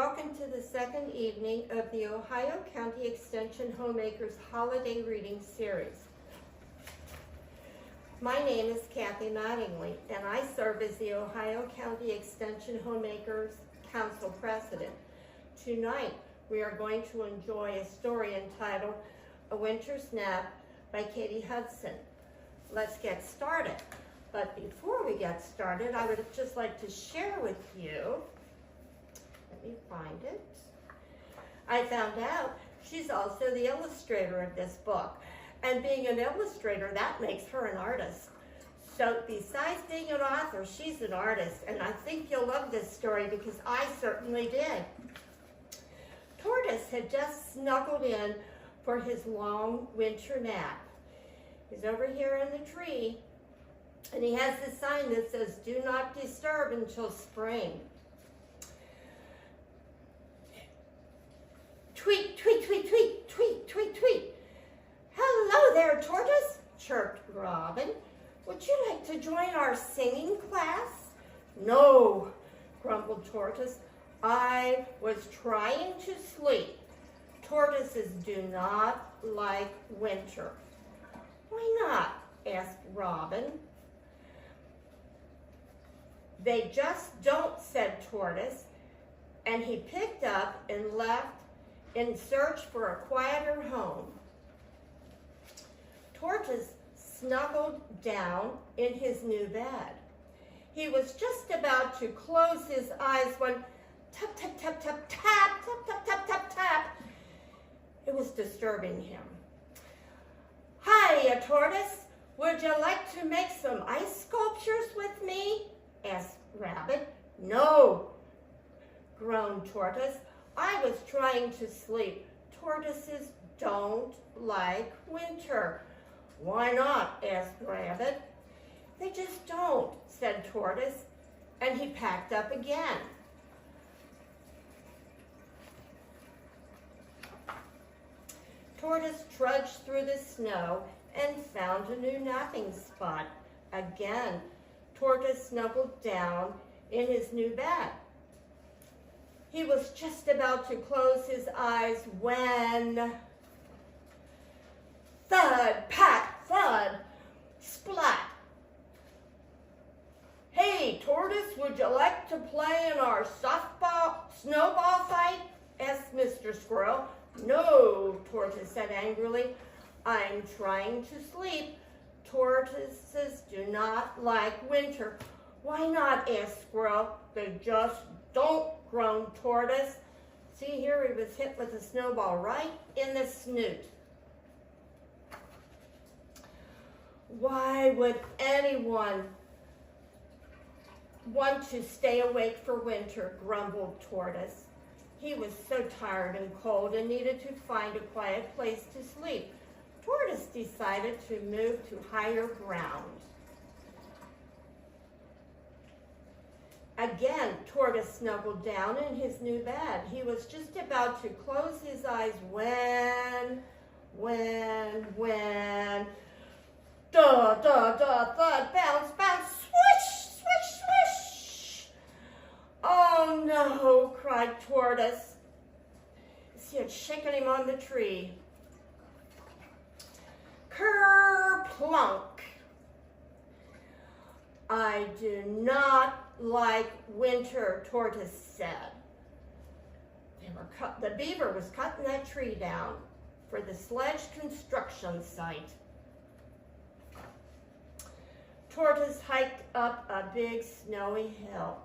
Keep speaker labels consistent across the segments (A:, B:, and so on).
A: Welcome to the second evening of the Ohio County Extension Homemakers Holiday Reading Series. My name is Kathy Mattingly, and I serve as the Ohio County Extension Homemakers Council President. Tonight, we are going to enjoy a story entitled A Winter's Nap by Katie Hudson. Let's get started. But before we get started, I would just like to share with you, let me find it. I found out she's also the illustrator of this book. And being an illustrator, that makes her an artist. So besides being an author, she's an artist. And I think you'll love this story because I certainly did. Tortoise had just snuggled in for his long winter nap. He's over here in the tree, and he has this sign that says, "Do not disturb until spring." Tweet, tweet, tweet, tweet, tweet, tweet, tweet. "Hello there, Tortoise," chirped Robin. "Would you like to join our singing class?" "No," grumbled Tortoise. "I was trying to sleep." Tortoises do not like winter. "Why not?" asked Robin. "They just don't," said Tortoise, and he picked up and left in search for a quieter home. Tortoise snuggled down in his new bed. He was just about to close his eyes when tap, tap, tap, tap, tap, tap, tap, tap, tap, tap. It was disturbing him. "Hiya, Tortoise. Would you like to make some ice sculptures with me?" asked Rabbit. "No," groaned Tortoise. "I was trying to sleep." Tortoises don't like winter. "Why not?" asked Rabbit. "They just don't," said Tortoise, and he packed up again. Tortoise trudged through the snow and found a new napping spot. Again, Tortoise snuggled down in his new bed. He was just about to close his eyes when... thud, pat, thud, splat. "Hey, Tortoise, would you like to play in our snowball fight?" asked Mr. Squirrel. "No," Tortoise said angrily. "I'm trying to sleep." Tortoises do not like winter. "Why not?" asked Squirrel. "They just don't," groaned Tortoise. See, here he was hit with a snowball right in the snoot. "Why would anyone want to stay awake for winter?" grumbled Tortoise. He was so tired and cold and needed to find a quiet place to sleep. Tortoise decided to move to higher ground. Again, Tortoise snuggled down in his new bed. He was just about to close his eyes when, duh, duh, duh, thud, bounce, bounce, swish, swish, swish. "Oh no," cried Tortoise, as he had shaken him on the tree. Ker-plunk. "I do not like winter," Tortoise said. The beaver was cutting that tree down for the sledge construction site. Tortoise hiked up a big snowy hill.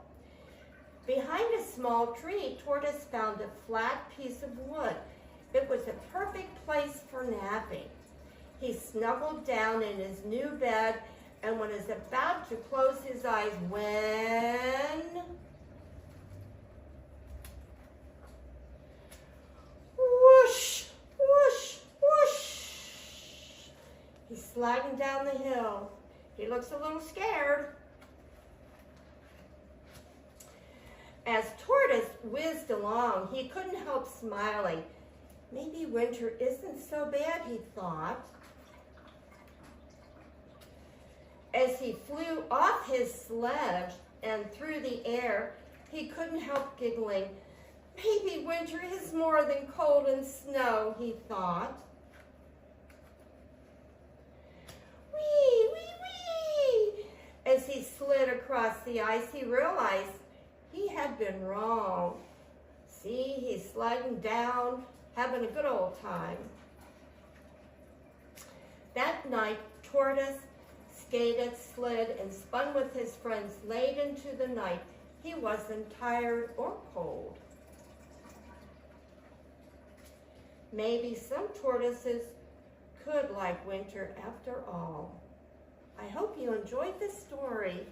A: Behind a small tree, Tortoise found a flat piece of wood. It was a perfect place for napping. He snuggled down in his new bed and was about to close his eyes when... whoosh, whoosh, whoosh. He's sliding down the hill. He looks a little scared. As Tortoise whizzed along, he couldn't help smiling. Maybe winter isn't so bad, he thought. As he flew off his sledge and through the air, he couldn't help giggling. Maybe winter is more than cold and snow, he thought. Wee, wee, wee! As he slid across the ice, he realized he had been wrong. See, he's sliding down, having a good old time. That night, Tortoise skated, slid, and spun with his friends late into the night. He wasn't tired or cold. Maybe some tortoises could like winter after all. I hope you enjoyed this story.